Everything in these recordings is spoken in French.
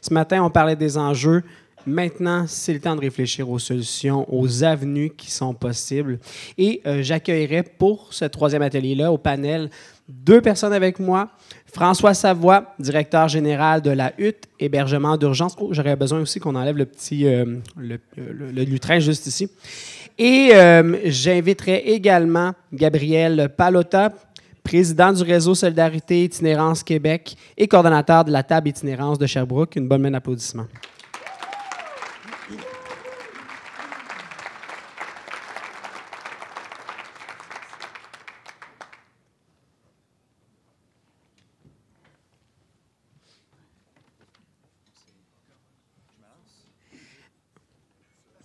Ce matin, on parlait des enjeux. Maintenant, c'est le temps de réfléchir aux solutions, aux avenues qui sont possibles. Et j'accueillerai pour ce troisième atelier-là, au panel, 2 personnes avec moi. François Savoie, directeur général de la hutte hébergement d'urgence. Oh, j'aurais besoin aussi qu'on enlève le petit le lutrin juste ici. Et j'inviterai également Gabriel Pallotta, président du réseau Solidarité Itinérance Québec et coordonnateur de la table itinérance de Sherbrooke. Une bonne main d'applaudissements.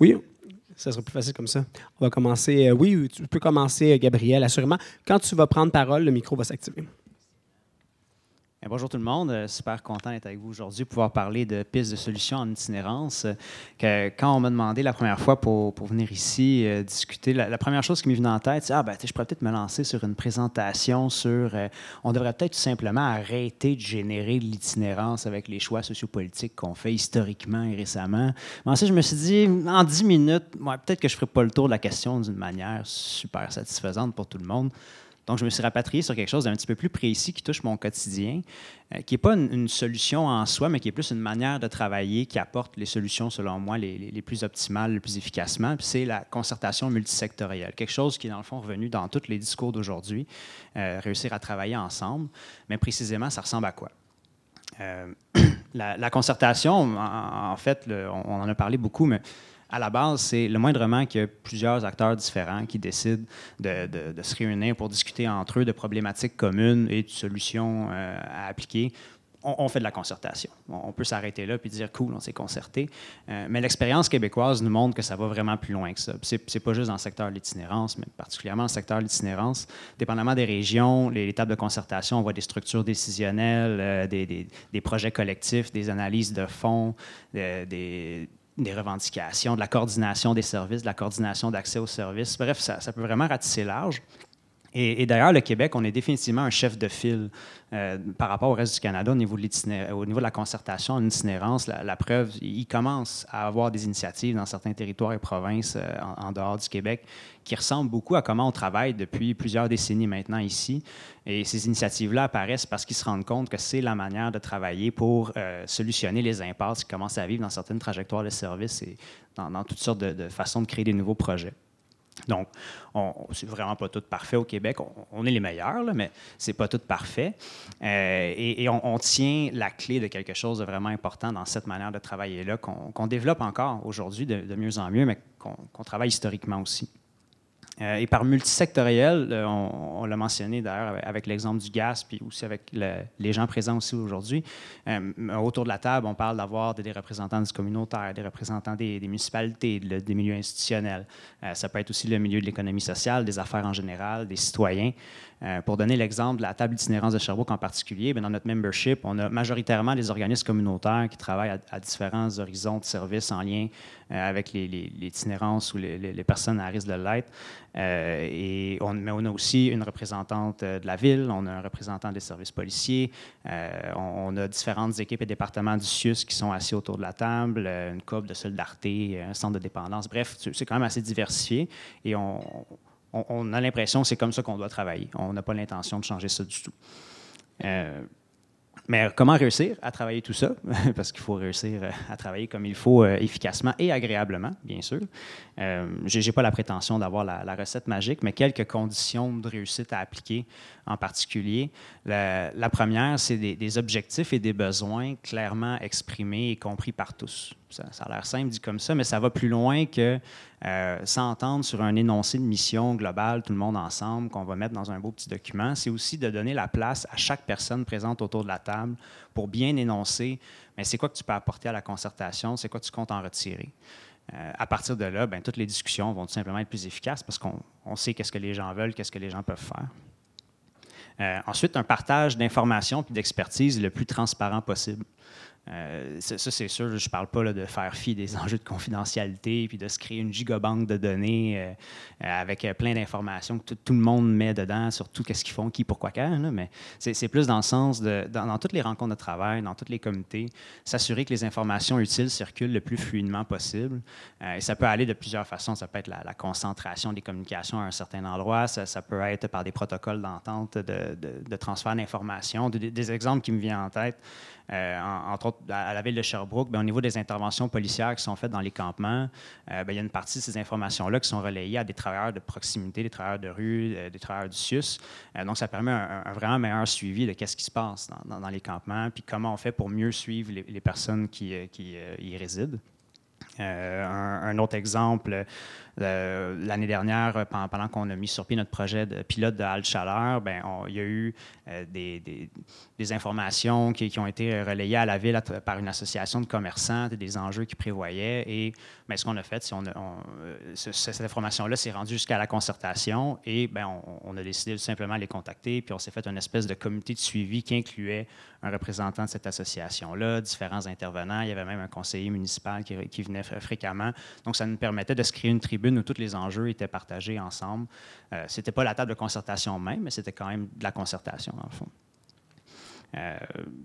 Oui, ça sera plus facile comme ça. On va commencer. Oui, tu peux commencer, Gabriel, assurément. Quand tu vas prendre parole, le micro va s'activer. Bonjour tout le monde, super content d'être avec vous aujourd'hui, pouvoir parler de pistes de solutions en itinérance. Quand on m'a demandé la première fois pour venir ici discuter, la première chose qui m'est venue en tête, c'est je pourrais peut-être me lancer sur une présentation sur on devrait peut-être tout simplement arrêter de générer de l'itinérance avec les choix sociopolitiques qu'on fait historiquement et récemment. Mais ensuite, je me suis dit, en 10 minutes, peut-être que je ne ferai pas le tour de la question d'une manière super satisfaisante pour tout le monde. Donc, je me suis rapatrié sur quelque chose d'un petit peu plus précis qui touche mon quotidien, qui n'est pas une solution en soi, mais qui est plus une manière de travailler qui apporte les solutions, selon moi, les plus optimales, les plus efficacement. Puis c'est la concertation multisectorielle, quelque chose qui est, dans le fond, revenu dans tous les discours d'aujourd'hui, réussir à travailler ensemble. Mais précisément, ça ressemble à quoi? La concertation, en fait, on en a parlé beaucoup, mais à la base, c'est le moindrement qu'il y a plusieurs acteurs différents qui décident de se réunir pour discuter entre eux de problématiques communes et de solutions à appliquer. On fait de la concertation. On peut s'arrêter là et dire « cool, on s'est concerté ». Mais l'expérience québécoise nous montre que ça va vraiment plus loin que ça. C'est pas juste dans le secteur de l'itinérance, mais particulièrement dans le secteur de l'itinérance. Dépendamment des régions, les tables de concertation, on voit des structures décisionnelles, des projets collectifs, des analyses de fonds, des revendications, de la coordination des services, de la coordination d'accès aux services. Bref, ça peut vraiment ratisser large. Et d'ailleurs, le Québec, on est définitivement un chef de file par rapport au reste du Canada au niveau de la concertation en itinérance. La preuve, il commence à avoir des initiatives dans certains territoires et provinces en dehors du Québec qui ressemblent beaucoup à comment on travaille depuis plusieurs décennies maintenant ici. Et ces initiatives-là apparaissent parce qu'ils se rendent compte que c'est la manière de travailler pour solutionner les impasses qui commencent à vivre dans certaines trajectoires de services et dans toutes sortes de façons de créer des nouveaux projets. Donc, c'est vraiment pas tout parfait au Québec. On est les meilleurs, là, mais c'est pas tout parfait. Et on tient la clé de quelque chose de vraiment important dans cette manière de travailler-là, qu'on développe encore aujourd'hui de mieux en mieux, mais qu'on travaille historiquement aussi. Et par multisectoriel, on l'a mentionné d'ailleurs avec l'exemple du gaz, puis aussi avec les gens présents aussi aujourd'hui. Autour de la table, on parle d'avoir des représentants du communautaire, des représentants des municipalités, des milieux institutionnels. Ça peut être aussi le milieu de l'économie sociale, des affaires en général, des citoyens. Pour donner l'exemple de la table d'itinérance de Sherbrooke en particulier, dans notre membership, on a majoritairement des organismes communautaires qui travaillent à différents horizons de services en lien avec l'itinérance ou les personnes à risque de l'être. Mais on a aussi une représentante de la ville, on a un représentant des services policiers, on a différentes équipes et départements du CIUS qui sont assis autour de la table, une coop de solidarité, un centre de dépendance. Bref, c'est quand même assez diversifié et on a l'impression que c'est comme ça qu'on doit travailler. On n'a pas l'intention de changer ça du tout. Mais comment réussir à travailler tout ça? Parce qu'il faut réussir à travailler comme il faut, efficacement et agréablement, bien sûr. Je n'ai pas la prétention d'avoir la recette magique, mais quelques conditions de réussite à appliquer en particulier. La première, c'est des objectifs et des besoins clairement exprimés et compris par tous. Ça a l'air simple dit comme ça, mais ça va plus loin que s'entendre sur un énoncé de mission globale, tout le monde ensemble, qu'on va mettre dans un beau petit document. C'est aussi de donner la place à chaque personne présente autour de la table pour bien énoncer, mais c'est quoi que tu peux apporter à la concertation, c'est quoi que tu comptes en retirer. À partir de là, toutes les discussions vont tout simplement être plus efficaces parce qu'on sait qu'est-ce que les gens veulent, qu'est-ce que les gens peuvent faire. Ensuite, un partage d'informations et d'expertise le plus transparent possible. Ça, c'est sûr, je ne parle pas là, de faire fi des enjeux de confidentialité puis de se créer une gigabanque de données avec plein d'informations que tout le monde met dedans sur tout ce qu'ils font, qui, pourquoi, quand. Là, mais c'est plus dans le sens dans toutes les rencontres de travail, dans tous les comités, s'assurer que les informations utiles circulent le plus fluidement possible. Et ça peut aller de plusieurs façons. Ça peut être la concentration des communications à un certain endroit. Ça peut être par des protocoles d'entente de transfert d'informations. Des exemples qui me viennent en tête, entre autres à la ville de Sherbrooke, bien, au niveau des interventions policières qui sont faites dans les campements, bien, il y a une partie de ces informations-là qui sont relayées à des travailleurs de proximité, des travailleurs de rue, des travailleurs du CIUS. Donc, ça permet un vraiment meilleur suivi de ce qui se passe dans les campements, puis comment on fait pour mieux suivre les personnes qui y résident. Un autre exemple, l'année dernière, pendant qu'on a mis sur pied notre projet de pilote de halte chaleur, bien, il y a eu des informations qui ont été relayées à la ville par une association de commerçants, des enjeux qu'ils prévoyaient. Et bien, ce qu'on a fait, cette information-là s'est rendue jusqu'à la concertation et bien, on a décidé tout simplement de les contacter. Puis on s'est fait une espèce de comité de suivi qui incluait un représentant de cette association-là, différents intervenants. Il y avait même un conseiller municipal qui venait fréquemment. Donc, ça nous permettait de se créer une tribune où tous les enjeux étaient partagés ensemble. Ce n'était pas la table de concertation même, mais c'était quand même de la concertation, dans le fond.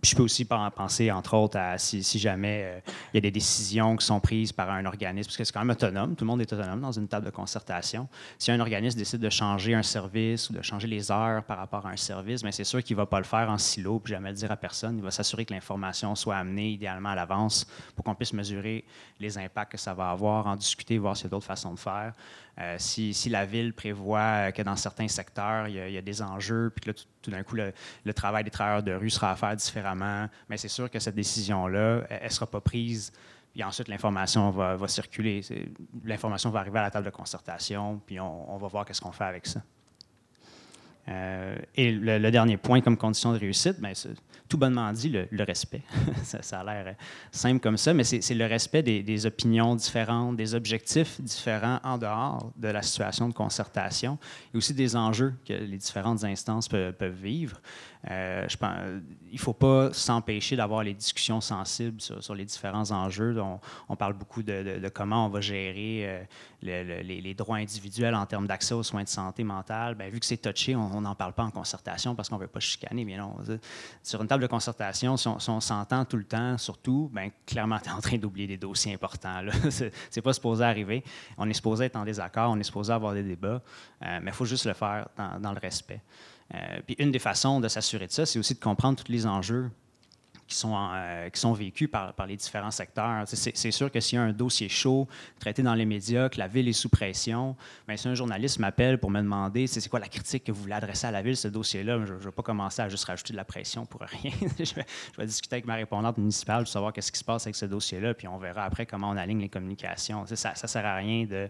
Je peux aussi penser, entre autres, à si jamais il y a des décisions qui sont prises par un organisme, parce que c'est quand même autonome, tout le monde est autonome dans une table de concertation. Si un organisme décide de changer un service ou de changer les heures par rapport à un service, bien, c'est sûr qu'il ne va pas le faire en silo puis jamais le dire à personne. Il va s'assurer que l'information soit amenée idéalement à l'avance pour qu'on puisse mesurer les impacts que ça va avoir, en discuter, voir s'il y a d'autres façons de faire. Si la ville prévoit que dans certains secteurs, il y a des enjeux, puis que là, tout d'un coup, le travail des travailleurs de rue sera à faire différemment, mais c'est sûr que cette décision-là, elle ne sera pas prise. Puis ensuite, l'information va circuler. L'information va arriver à la table de concertation, puis on va voir qu'est-ce qu'on fait avec ça. Et le dernier point comme condition de réussite, bien, c'est tout bonnement dit, le respect. ça a l'air simple comme ça, mais c'est le respect des opinions différentes, des objectifs différents en dehors de la situation de concertation et aussi des enjeux que les différentes instances peuvent vivre. Je pense, il ne faut pas s'empêcher d'avoir les discussions sensibles sur les différents enjeux. On parle beaucoup de comment on va gérer les droits individuels en termes d'accès aux soins de santé mentale. Bien, vu que c'est touché, on n'en parle pas en concertation parce qu'on ne veut pas chicaner. Mais non, sur une table de concertation, si on s'entend tout le temps, surtout, bien, clairement, tu es en train d'oublier des dossiers importants. C'est pas supposé arriver. On est supposé être en désaccord, on est supposé avoir des débats, mais il faut juste le faire dans le respect. Puis une des façons de s'assurer de ça, c'est aussi de comprendre tous les enjeux qui sont vécus par les différents secteurs. C'est sûr que s'il y a un dossier chaud traité dans les médias, que la ville est sous pression, bien, si un journaliste m'appelle pour me demander c'est quoi la critique que vous voulez adresser à la ville, ce dossier-là, je ne vais pas commencer à juste rajouter de la pression pour rien. je vais discuter avec ma répondante municipale pour savoir qu'est-ce qui se passe avec ce dossier-là, puis on verra après comment on aligne les communications. Ça ne sert à rien de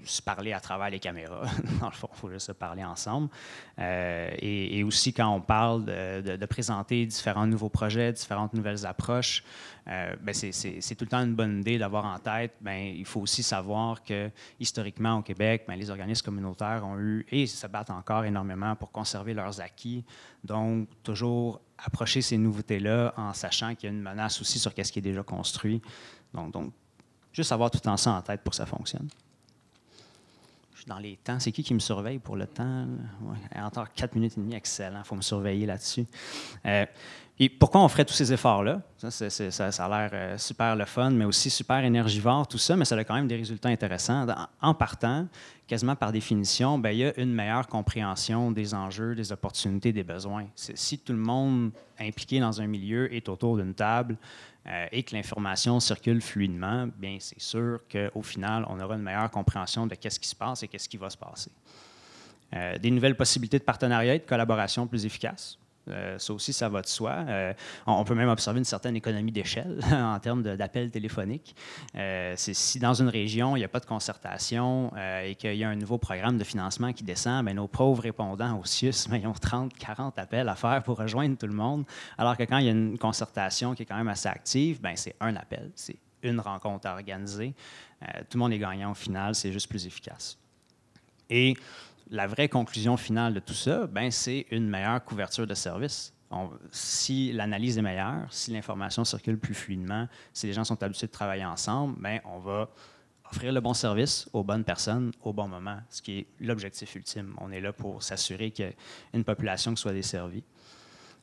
se parler à travers les caméras. Dans le fond, il faut juste se parler ensemble. Et aussi, quand on parle de présenter différents nouveaux projets, différentes nouvelles approches, bien, c'est tout le temps une bonne idée d'avoir en tête, bien, il faut aussi savoir que, historiquement, au Québec, bien, les organismes communautaires ont eu et se battent encore énormément pour conserver leurs acquis. Donc, toujours approcher ces nouveautés-là en sachant qu'il y a une menace aussi sur ce qui est déjà construit. Donc juste avoir tout le temps ça en tête pour que ça fonctionne. Dans les temps. C'est qui me surveille pour le temps? Ouais, encore 4 minutes et demie, excellent. Il faut me surveiller là-dessus. Et pourquoi on ferait tous ces efforts-là? Ça a l'air super le fun, mais aussi super énergivore, tout ça, mais ça a quand même des résultats intéressants. En partant, quasiment par définition, bien, il y a une meilleure compréhension des enjeux, des opportunités, des besoins. Si tout le monde impliqué dans un milieu est autour d'une table, et que l'information circule fluidement, bien, c'est sûr qu'au final, on aura une meilleure compréhension de qu'est-ce qui se passe et qu'est-ce qui va se passer. Des nouvelles possibilités de partenariat et de collaboration plus efficaces. Ça aussi, ça va de soi. On peut même observer une certaine économie d'échelle en termes d'appels téléphoniques. Si dans une région, il n'y a pas de concertation et qu'il y a un nouveau programme de financement qui descend, bien, nos pauvres répondants au CIUS, bien, ils ont 30, 40 appels à faire pour rejoindre tout le monde. Alors que quand il y a une concertation qui est quand même assez active, bien, c'est un appel, c'est une rencontre à organiser. Tout le monde est gagnant au final, c'est juste plus efficace. Et la vraie conclusion finale de tout ça, ben, c'est une meilleure couverture de services. Si l'analyse est meilleure, si l'information circule plus fluidement, si les gens sont habitués de travailler ensemble, bien, on va offrir le bon service aux bonnes personnes au bon moment, ce qui est l'objectif ultime. On est là pour s'assurer qu'il y a une population qui soit desservie.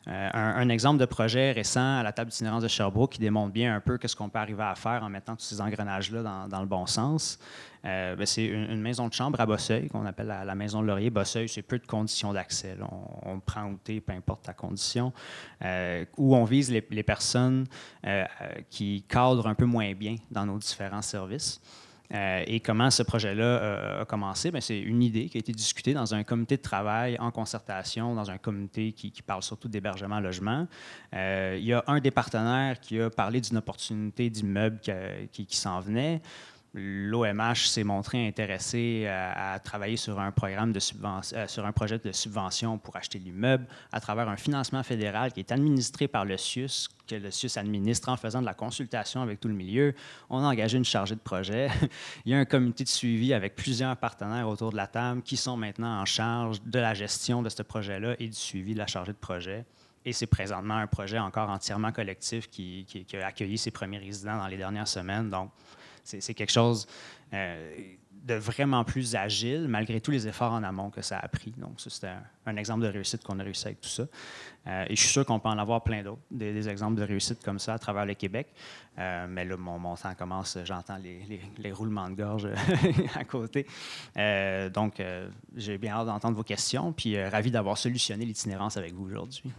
Un exemple de projet récent à la table d'itinérance de Sherbrooke qui démontre bien un peu ce qu'on peut arriver à faire en mettant tous ces engrenages-là dans le bon sens. C'est une maison de chambre à Bosseuil qu'on appelle la maison de Laurier. Bosseuil, c'est peu de conditions d'accès. On prend où t'es, peu importe ta condition. Où on vise les personnes qui cadrent un peu moins bien dans nos différents services. Et comment ce projet-là a commencé? Bien, c'est une idée qui a été discutée dans un comité de travail en concertation, dans un comité qui parle surtout d'hébergement-logement. Il y a un des partenaires qui a parlé d'une opportunité d'immeuble qui s'en venait. L'OMH s'est montré intéressé à travailler sur un programme sur un projet de subvention pour acheter l'immeuble à travers un financement fédéral qui est administré par le CIUS, que le CIUS administre en faisant de la consultation avec tout le milieu. On a engagé une chargée de projet. Il y a un comité de suivi avec plusieurs partenaires autour de la table qui sont maintenant en charge de la gestion de ce projet-là et du suivi de la chargée de projet. Et c'est présentement un projet encore entièrement collectif qui a accueilli ses premiers résidents dans les dernières semaines. Donc, c'est quelque chose de vraiment plus agile, malgré tous les efforts en amont que ça a pris. Donc, ça, c'était un exemple de réussite qu'on a réussi avec tout ça. Et je suis sûr qu'on peut en avoir plein d'autres, des exemples de réussite comme ça à travers le Québec. Mais là, mon temps commence, j'entends les roulements de gorge à côté. Donc, j'ai bien hâte d'entendre vos questions, puis ravi d'avoir solutionné l'itinérance avec vous aujourd'hui.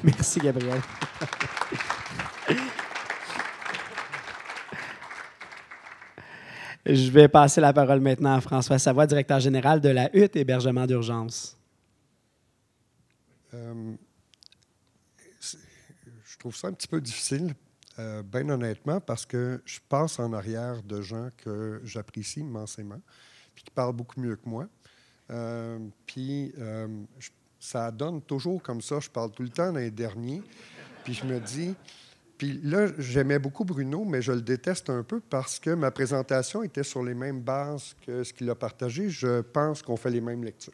Merci, Gabriel. Je vais passer la parole maintenant à François Savoie, directeur général de la Hutte Hébergement d'urgence. Je trouve ça un petit peu difficile, bien honnêtement, parce que je passe en arrière de gens que j'apprécie immensément, puis qui parlent beaucoup mieux que moi. Ça donne toujours comme ça. Je parle tout le temps dans les derniers, puis je me dis... Puis là, j'aimais beaucoup Bruno, mais je le déteste un peu parce que ma présentation était sur les mêmes bases que ce qu'il a partagé. Je pense qu'on fait les mêmes lectures.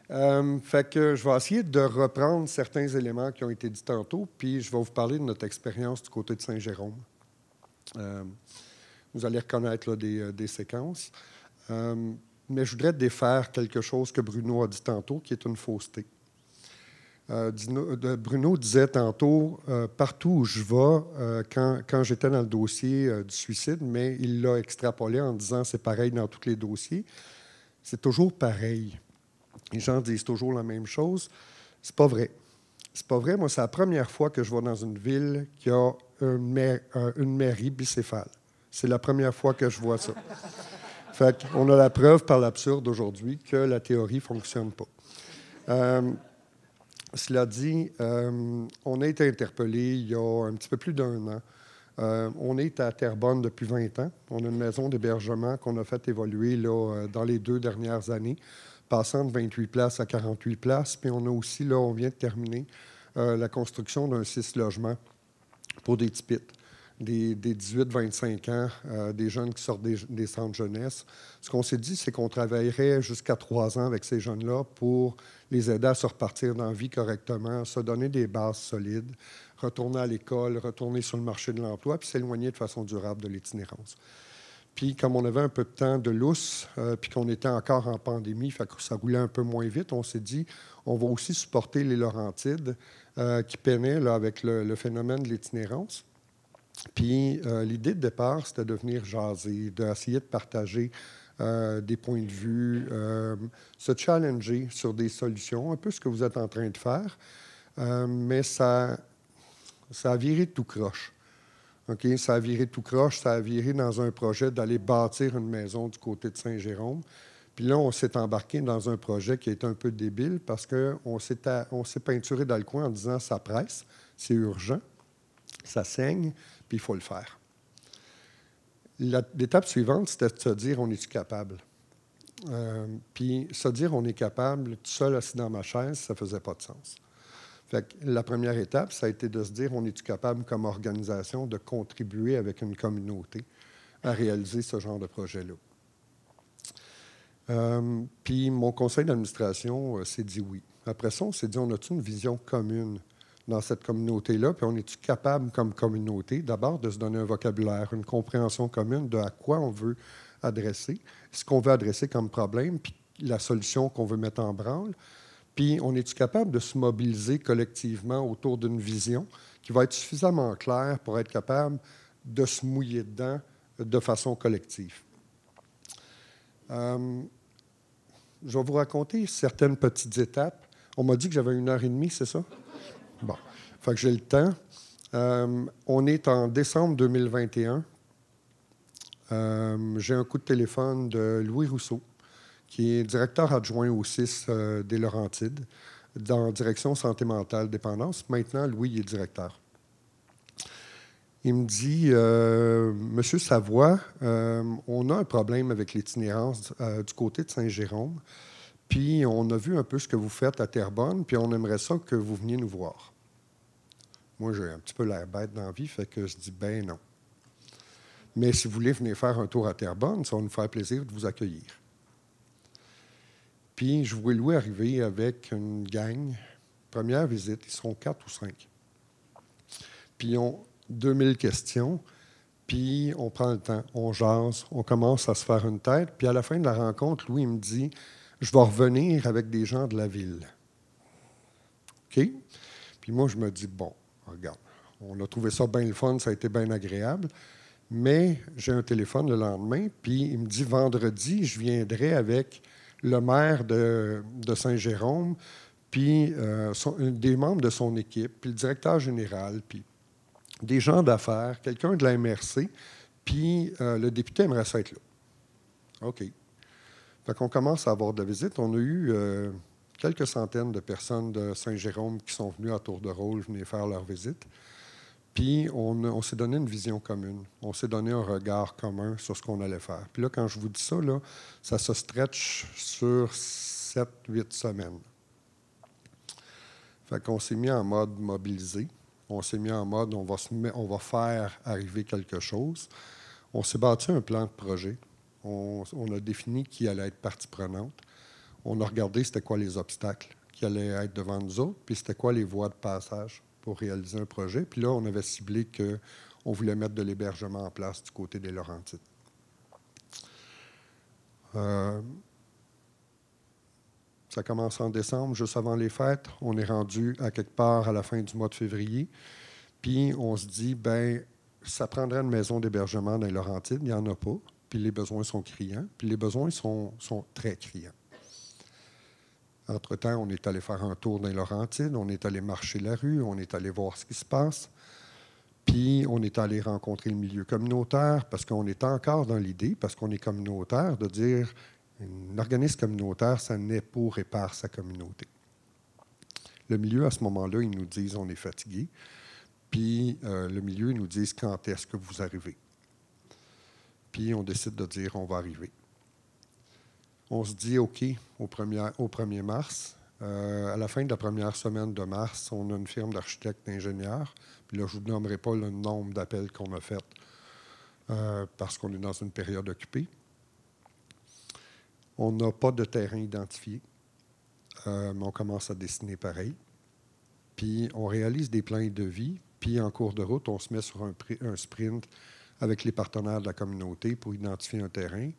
Fait que je vais essayer de reprendre certains éléments qui ont été dits tantôt, puis je vais vous parler de notre expérience du côté de Saint-Jérôme. Vous allez reconnaître là, des séquences. Mais je voudrais défaire quelque chose que Bruno a dit tantôt, qui est une fausseté. Bruno disait tantôt, partout où je vais, quand j'étais dans le dossier du suicide, mais il l'a extrapolé en disant c'est pareil dans tous les dossiers. C'est toujours pareil. Les gens disent toujours la même chose. C'est pas vrai. C'est pas vrai. Moi, c'est la première fois que je vais dans une ville qui a une mairie bicéphale. C'est la première fois que je vois ça. Fait qu'on a la preuve par l'absurde aujourd'hui que la théorie ne fonctionne pas. Cela dit, on a été interpellé il y a un petit peu plus d'1 an. On est à Terrebonne depuis 20 ans. On a une maison d'hébergement qu'on a fait évoluer là, dans les 2 dernières années, passant de 28 places à 48 places. Puis on a aussi, là, on vient de terminer la construction d'un 6 logements pour des tipites, des 18-25 ans, des jeunes qui sortent des centres jeunesse. Ce qu'on s'est dit, c'est qu'on travaillerait jusqu'à 3 ans avec ces jeunes-là pour les aider à se repartir dans la vie correctement, se donner des bases solides, retourner à l'école, retourner sur le marché de l'emploi, puis s'éloigner de façon durable de l'itinérance. Puis, comme on avait un peu de temps de lousse, puis qu'on était encore en pandémie, fait que ça roulait un peu moins vite, on s'est dit, on va aussi supporter les Laurentides qui peinaient là, avec le phénomène de l'itinérance. Puis, l'idée de départ, c'était de venir jaser, d'essayer de partager des points de vue, se challenger sur des solutions, un peu ce que vous êtes en train de faire, mais ça a viré tout croche. Okay? Ça a viré tout croche, ça a viré dans un projet d'aller bâtir une maison du côté de Saint-Jérôme. Puis là, on s'est embarqué dans un projet qui est un peu débile parce qu'on s'est peinturé dans le coin en disant « ça presse, c'est urgent, ça saigne, puis il faut le faire ». L'étape suivante, c'était de se dire, on est-tu capable? Puis se dire, on est capable, tout seul assis dans ma chaise, ça ne faisait pas de sens. Fait que la première étape, ça a été de se dire, on est-tu capable comme organisation de contribuer avec une communauté à réaliser ce genre de projet-là? Puis mon conseil d'administration s'est dit oui. Après ça, on s'est dit, on a-tu une vision commune dans cette communauté-là, puis on est-tu capable, comme communauté, d'abord de se donner un vocabulaire, une compréhension commune de à quoi on veut adresser, ce qu'on veut adresser comme problème, puis la solution qu'on veut mettre en branle. Puis on est-tu capable de se mobiliser collectivement autour d'une vision qui va être suffisamment claire pour être capable de se mouiller dedans de façon collective. Je vais vous raconter certaines petites étapes. On m'a dit que j'avais 1h30, c'est ça? Bon, fait que j'ai le temps. On est en décembre 2021. J'ai un coup de téléphone de Louis Rousseau, qui est directeur adjoint au CIS des Laurentides, dans direction santé mentale dépendance. Maintenant, Louis est directeur. Il me dit, Monsieur Savoie, on a un problème avec l'itinérance du côté de Saint-Jérôme, puis on a vu un peu ce que vous faites à Terrebonne, puis on aimerait ça que vous veniez nous voir. Moi, j'ai un petit peu l'air bête dans la vie, fait que je dis, ben non. Mais si vous voulez venir faire un tour à Terrebonne, ça va nous faire plaisir de vous accueillir. Puis, je vois Louis arriver avec une gang. Première visite, ils seront 4 ou 5. Puis, ils ont 2000 questions. Puis, on prend le temps, on jase, on commence à se faire une tête. Puis, à la fin de la rencontre, Louis me dit, je vais revenir avec des gens de la ville. OK? Puis, moi, je me dis, bon, regarde, on a trouvé ça bien le fun, ça a été bien agréable. Mais j'ai un téléphone le lendemain, puis il me dit, vendredi, je viendrai avec le maire de Saint-Jérôme, puis des membres de son équipe, puis le directeur général, puis des gens d'affaires, quelqu'un de la MRC, puis le député aimerait ça être là. OK. Fait qu'on commence à avoir de la visite. On a eu quelques centaines de personnes de Saint-Jérôme qui sont venues à tour de rôle venir faire leur visite. Puis on s'est donné une vision commune. On s'est donné un regard commun sur ce qu'on allait faire. Puis là, quand je vous dis ça, là, ça se stretch sur 7-8 semaines. Fait qu'on s'est mis en mode mobilisé. On s'est mis en mode on va faire arriver quelque chose. On s'est bâti un plan de projet. On a défini qui allait être partie prenante. On a regardé c'était quoi les obstacles qui allaient être devant nous autres, puis c'était quoi les voies de passage pour réaliser un projet. Puis là, on avait ciblé qu'on voulait mettre de l'hébergement en place du côté des Laurentides. Ça commence en décembre, juste avant les fêtes. On est rendu à quelque part à la fin du mois de février. Puis on se dit, ben ça prendrait une maison d'hébergement dans les Laurentides. Il n'y en a pas. Puis les besoins sont criants. Puis les besoins sont très criants. Entre-temps, on est allé faire un tour dans les Laurentides, on est allé marcher la rue, on est allé voir ce qui se passe, puis on est allé rencontrer le milieu communautaire parce qu'on est encore dans l'idée, parce qu'on est communautaire, de dire un organisme communautaire, ça naît pour et par sa communauté. Le milieu, à ce moment-là, ils nous disent on est fatigué, puis le milieu, ils nous disent quand est-ce que vous arrivez. Puis on décide de dire on va arriver. On se dit, OK, au 1er mars, à la fin de la première semaine de mars, on a une firme d'architectes d'ingénieurs. Puis là, je ne vous nommerai pas le nombre d'appels qu'on a fait parce qu'on est dans une période occupée. On n'a pas de terrain identifié, mais on commence à dessiner pareil. Puis on réalise des plans de vie. Puis en cours de route, on se met sur un sprint avec les partenaires de la communauté pour identifier un terrain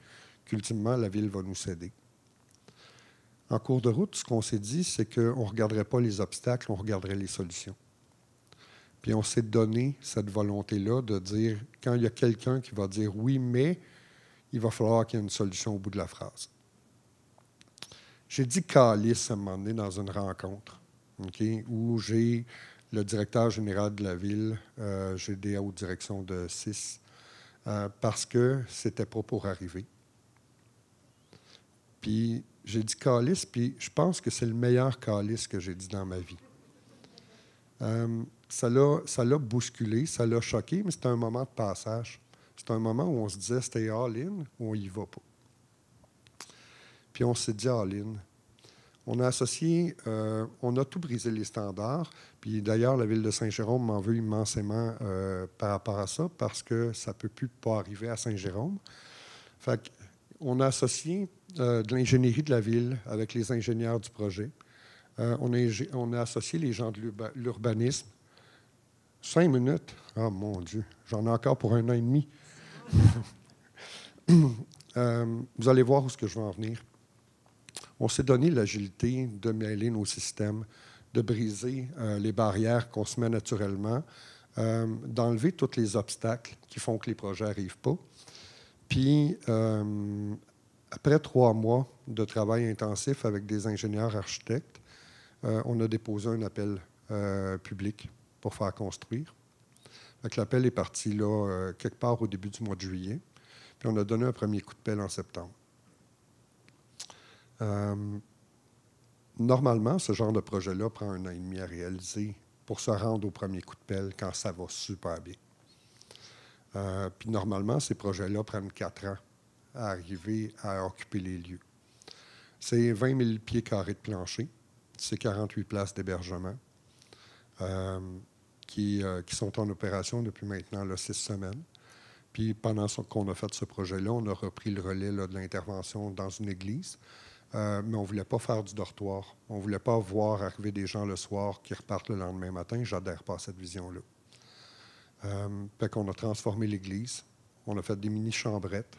qu'ultimement, la ville va nous céder. En cours de route, ce qu'on s'est dit, c'est qu'on ne regarderait pas les obstacles, on regarderait les solutions. Puis on s'est donné cette volonté-là de dire, quand il y a quelqu'un qui va dire oui, mais il va falloir qu'il y ait une solution au bout de la phrase. J'ai dit calice à un moment donné dans une rencontre, okay, où j'ai le directeur général de la ville, j'ai des hautes directions de CIS, parce que c'était pas pour arriver. Puis j'ai dit calice, puis je pense que c'est le meilleur calice que j'ai dit dans ma vie. Ça l'a bousculé, ça l'a choqué, mais c'était un moment de passage. C'était un moment où on se disait c'était all-in ou on y va pas. Puis on s'est dit all-in. On a associé, on a tout brisé les standards. Puis d'ailleurs, la ville de Saint-Jérôme m'en veut immensément par rapport à ça parce que ça ne peut plus pas arriver à Saint-Jérôme. Fait qu'on a associé de l'ingénierie de la ville avec les ingénieurs du projet, On a associé les gens de l'urbanisme. 5 minutes. Oh mon Dieu, j'en ai encore pour 1 an et demi. Vous allez voir où ce que je vais en venir. On s'est donné l'agilité de mêler nos systèmes, de briser les barrières qu'on se met naturellement, d'enlever tous les obstacles qui font que les projets n'arrivent pas. Puis, après 3 mois de travail intensif avec des ingénieurs architectes, on a déposé un appel public pour faire construire. L'appel est parti là, quelque part au début du mois de juillet. Puis on a donné un premier coup de pelle en septembre. Normalement, ce genre de projet-là prend 1 an et demi à réaliser pour se rendre au premier coup de pelle quand ça va super bien. Puis normalement, ces projets-là prennent 4 ans à arriver à occuper les lieux. C'est 20 000 pieds carrés de plancher, c'est 48 places d'hébergement qui sont en opération depuis maintenant là, 6 semaines. Puis pendant qu'on a fait ce projet-là, on a repris le relais là, de l'intervention dans une église. Mais on ne voulait pas faire du dortoir. On ne voulait pas voir arriver des gens le soir qui repartent le lendemain matin. Je n'adhère pas à cette vision-là. Fait qu'on a transformé l'église. On a fait des mini-chambrettes.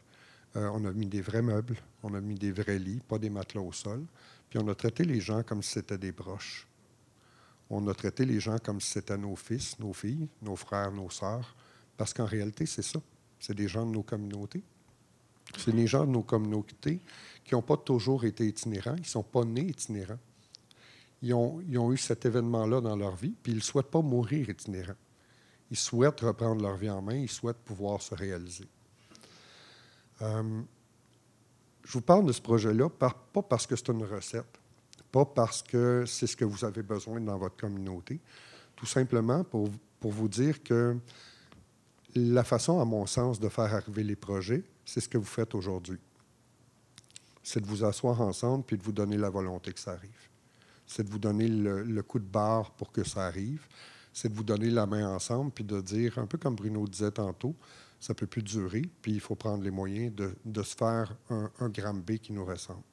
On a mis des vrais meubles. On a mis des vrais lits, pas des matelas au sol. Puis on a traité les gens comme si c'était des broches. On a traité les gens comme si c'était nos fils, nos filles, nos frères, nos sœurs. Parce qu'en réalité, c'est ça. C'est des gens de nos communautés. C'est des gens de nos communautés qui n'ont pas toujours été itinérants. Ils ne sont pas nés itinérants. Ils ont eu cet événement-là dans leur vie, puis ils ne souhaitent pas mourir itinérants. Ils souhaitent reprendre leur vie en main, ils souhaitent pouvoir se réaliser. Je vous parle de ce projet-là, pas parce que c'est une recette, pas parce que c'est ce que vous avez besoin dans votre communauté, tout simplement pour vous dire que la façon, à mon sens, de faire arriver les projets, c'est ce que vous faites aujourd'hui. C'est de vous asseoir ensemble puis de vous donner la volonté que ça arrive. C'est de vous donner le coup de barre pour que ça arrive. C'est de vous donner la main ensemble puis de dire, un peu comme Bruno disait tantôt, ça ne peut plus durer, puis il faut prendre les moyens de se faire un gramme B qui nous ressemble.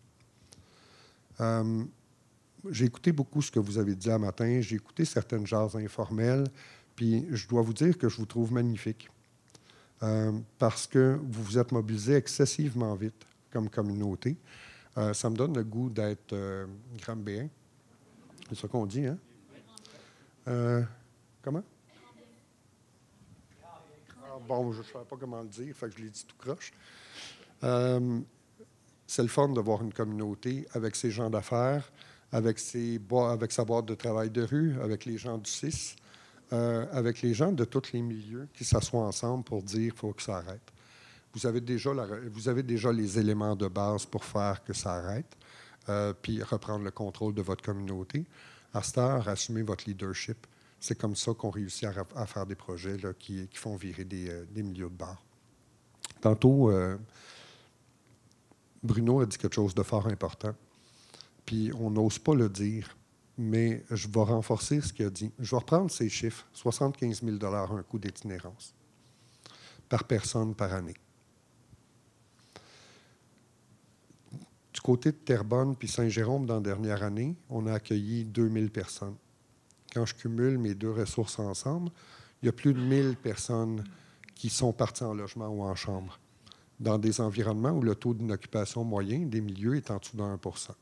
J'ai écouté beaucoup ce que vous avez dit à matin. J'ai écouté certaines jases informelles. Puis je dois vous dire que je vous trouve magnifique parce que vous vous êtes mobilisés excessivement vite comme communauté. Ça me donne le goût d'être gramme B1. C'est ça qu'on dit, hein? Comment? Bon, je ne savais pas comment le dire, fait que je l'ai dit tout croche. C'est le fun de voir une communauté avec ses gens d'affaires, avec sa boîte de travail de rue, avec les gens du CIS, avec les gens de tous les milieux qui s'assoient ensemble pour dire qu'il faut que ça arrête. Vous avez déjà les éléments de base pour faire que ça arrête, puis reprendre le contrôle de votre communauté. À cette heure, assumez votre leadership. C'est comme ça qu'on réussit à faire des projets là, qui font virer des milieux de bar. Tantôt, Bruno a dit quelque chose de fort important, puis on n'ose pas le dire, mais je vais renforcer ce qu'il a dit. Je vais reprendre ces chiffres, 75 000 $ un coût d'itinérance par personne par année. Du côté de Terrebonne puis Saint-Jérôme, dans la dernière année, on a accueilli 2000 personnes. Quand je cumule mes deux ressources ensemble, il y a plus de 1000 personnes qui sont parties en logement ou en chambre, dans des environnements où le taux d'inoccupation moyen des milieux est en dessous de 1 %.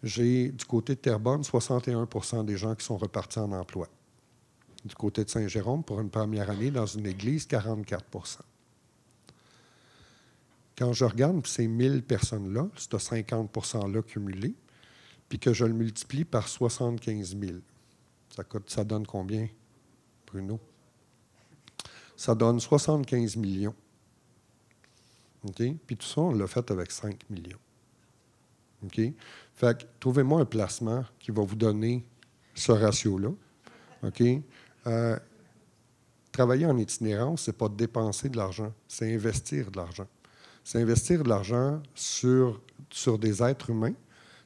J'ai, du côté de Terrebonne, 61 % des gens qui sont repartis en emploi. Du côté de Saint-Jérôme, pour une première année, dans une église, 44 %. Quand je regarde ces 1000 personnes-là, ce 50 % là cumulé, puis que je le multiplie par 75 000, ça donne combien, Bruno? Ça donne 75 millions. OK? Puis tout ça, on l'a fait avec 5 millions. OK? Fait que trouvez-moi un placement qui va vous donner ce ratio-là. OK? Travailler en itinérance, ce n'est pas dépenser de l'argent, c'est investir de l'argent. C'est investir de l'argent sur des êtres humains,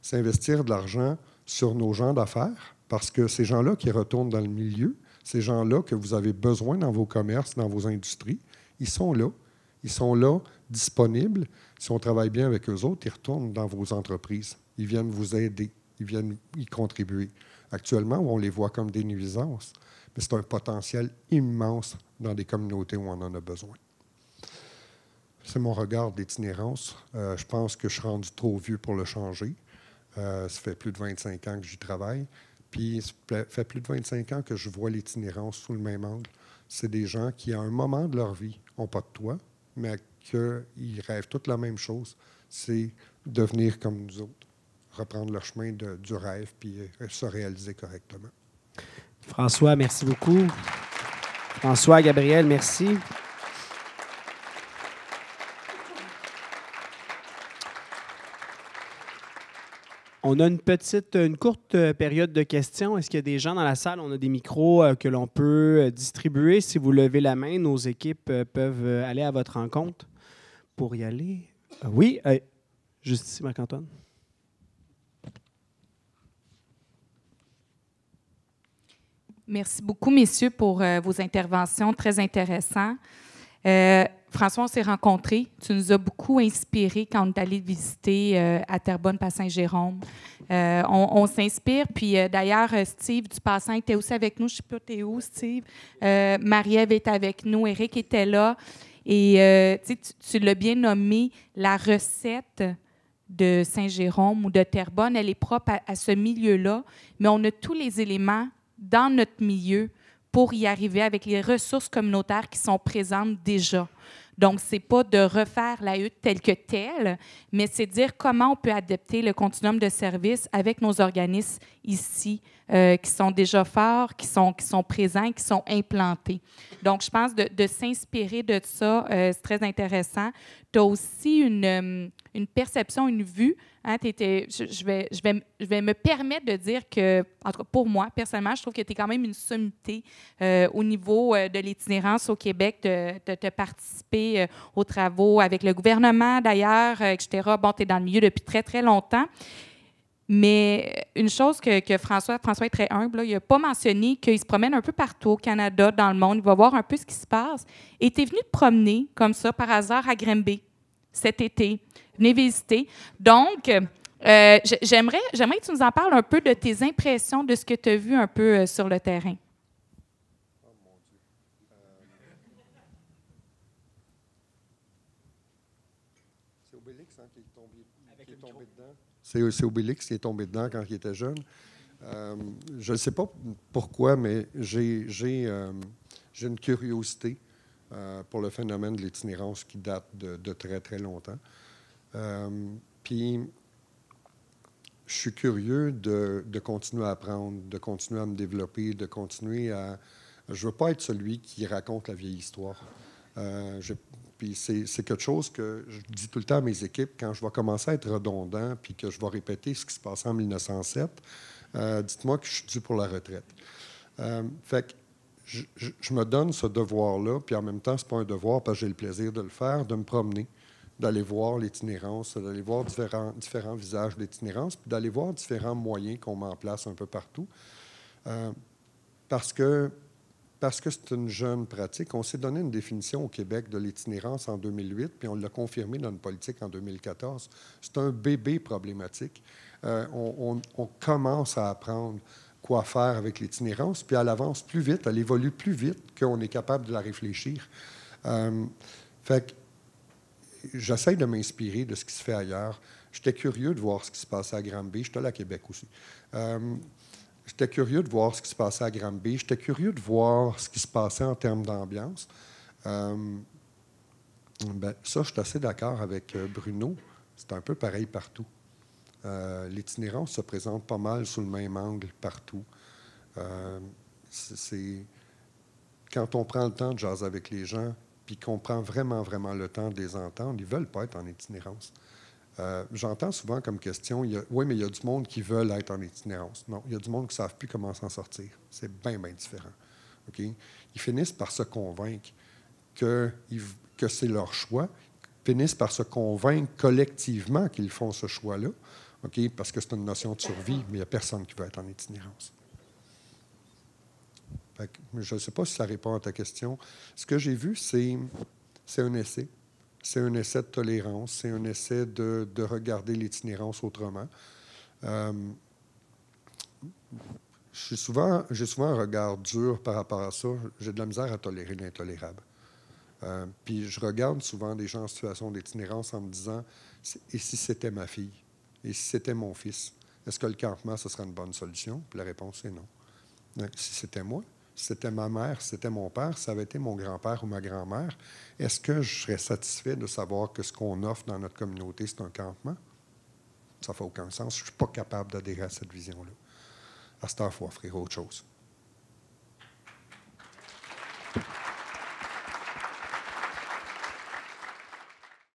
c'est investir de l'argent sur nos gens d'affaires, parce que ces gens-là qui retournent dans le milieu, ces gens-là que vous avez besoin dans vos commerces, dans vos industries, ils sont là. Ils sont là, disponibles. Si on travaille bien avec eux autres, ils retournent dans vos entreprises. Ils viennent vous aider ils viennent y contribuer. Actuellement, on les voit comme des nuisances, mais c'est un potentiel immense dans des communautés où on en a besoin. C'est mon regard d'itinérance. Je pense que je suis rendu trop vieux pour le changer. Ça fait plus de 25 ans que j'y travaille. Puis, ça fait plus de 25 ans que je vois l'itinérance sous le même angle. C'est des gens qui, à un moment de leur vie, n'ont pas de toit, mais qu'ils rêvent toute la même chose. C'est devenir comme nous autres, reprendre le chemin du rêve puis se réaliser correctement. François, merci beaucoup. François, Gabriel, merci. On a une courte période de questions. Est-ce qu'il y a des gens dans la salle? On a des micros que l'on peut distribuer. Si vous levez la main, nos équipes peuvent aller à votre rencontre pour y aller. Oui, juste ici, Marc-Antoine. Merci beaucoup, messieurs, pour vos interventions très intéressantes. François, on s'est rencontrés. Tu nous as beaucoup inspirés quand on est allé visiter à Terrebonne, pas Saint-Jérôme. On s'inspire. Puis d'ailleurs, Steve du Passant était aussi avec nous. Je ne sais pas, t'es où, Steve? Marie-Ève est avec nous. Éric était là. Et tu l'as bien nommé, la recette de Saint-Jérôme ou de Terrebonne, elle est propre à ce milieu-là. Mais on a tous les éléments dans notre milieu pour y arriver avec les ressources communautaires qui sont présentes déjà. Donc, ce n'est pas de refaire la hutte telle que telle, mais c'est de dire comment on peut adapter le continuum de services avec nos organismes ici, qui sont déjà forts, qui sont présents, qui sont implantés. Donc, je pense de s'inspirer de ça, c'est très intéressant. Tu as aussi une perception, une vue. Hein, je vais me permettre de dire que, en tout cas pour moi, personnellement, je trouve que tu es quand même une sommité au niveau de l'itinérance au Québec, de participer aux travaux avec le gouvernement d'ailleurs, etc. Bon, tu es dans le milieu depuis très, très longtemps. Mais une chose que François est très humble, là, il n'a pas mentionné qu'il se promène un peu partout au Canada, dans le monde. Il va voir un peu ce qui se passe. Et tu es venu te promener comme ça, par hasard, à Granby cet été. Venez visiter. Donc, j'aimerais que tu nous en parles un peu de tes impressions, de ce que tu as vu un peu sur le terrain. Oh, mon Dieu. C'est Obélix qui est tombé dedans. C'est Obélix qui est tombé dedans quand il était jeune. Je ne sais pas pourquoi, mais j'ai une curiosité pour le phénomène de l'itinérance qui date de très, très longtemps. Puis, je suis curieux de continuer à apprendre, de continuer à me développer, de continuer à... Je ne veux pas être celui qui raconte la vieille histoire. Puis c'est quelque chose que je dis tout le temps à mes équipes, quand je vais commencer à être redondant puis que je vais répéter ce qui se passait en 1907, dites-moi que je suis dû pour la retraite. Fait que je me donne ce devoir-là, puis en même temps, ce n'est pas un devoir parce que j'ai le plaisir de le faire, de me promener, d'aller voir l'itinérance, d'aller voir différents visages d'itinérance, puis d'aller voir différents moyens qu'on met en place un peu partout. Parce que c'est une jeune pratique. On s'est donné une définition au Québec de l'itinérance en 2008, puis on l'a confirmé dans une politique en 2014. C'est un bébé problématique. On commence à apprendre quoi faire avec l'itinérance, puis elle avance plus vite, elle évolue plus vite qu'on est capable de la réfléchir. Fait que j'essaie de m'inspirer de ce qui se fait ailleurs. J'étais curieux de voir ce qui se passait à Granby. J'étais allé à Québec aussi. J'étais curieux de voir ce qui se passait à Granby. J'étais curieux de voir ce qui se passait en termes d'ambiance. Ça, je suis assez d'accord avec Bruno. C'est un peu pareil partout. L'itinérance se présente pas mal sous le même angle partout. Quand on prend le temps de jaser avec les gens, puis qu'on prend vraiment, vraiment le temps de les entendre, ils ne veulent pas être en itinérance. J'entends souvent comme question, oui, mais il y a du monde qui veulent être en itinérance. Non, il y a du monde qui ne savent plus comment s'en sortir. C'est bien, bien différent. Okay? Ils finissent par se convaincre que c'est leur choix, ils finissent par se convaincre collectivement qu'ils font ce choix-là, okay? Parce que c'est une notion de survie, mais il n'y a personne qui veut être en itinérance. Je ne sais pas si ça répond à ta question. Ce que j'ai vu, c'est un essai. C'est un essai de tolérance, c'est un essai de regarder l'itinérance autrement. j'ai souvent un regard dur par rapport à ça. J'ai de la misère à tolérer l'intolérable. Puis je regarde souvent des gens en situation d'itinérance en me disant « Et si c'était ma fille? Et si c'était mon fils? Est-ce que le campement, ce serait une bonne solution? » Puis la réponse est non. Si c'était moi, si c'était ma mère, si c'était mon père, si ça avait été mon grand-père ou ma grand-mère, est-ce que je serais satisfait de savoir que ce qu'on offre dans notre communauté, c'est un campement? Ça ne fait aucun sens. Je ne suis pas capable d'adhérer à cette vision-là. À cette heure, il faut offrir autre chose.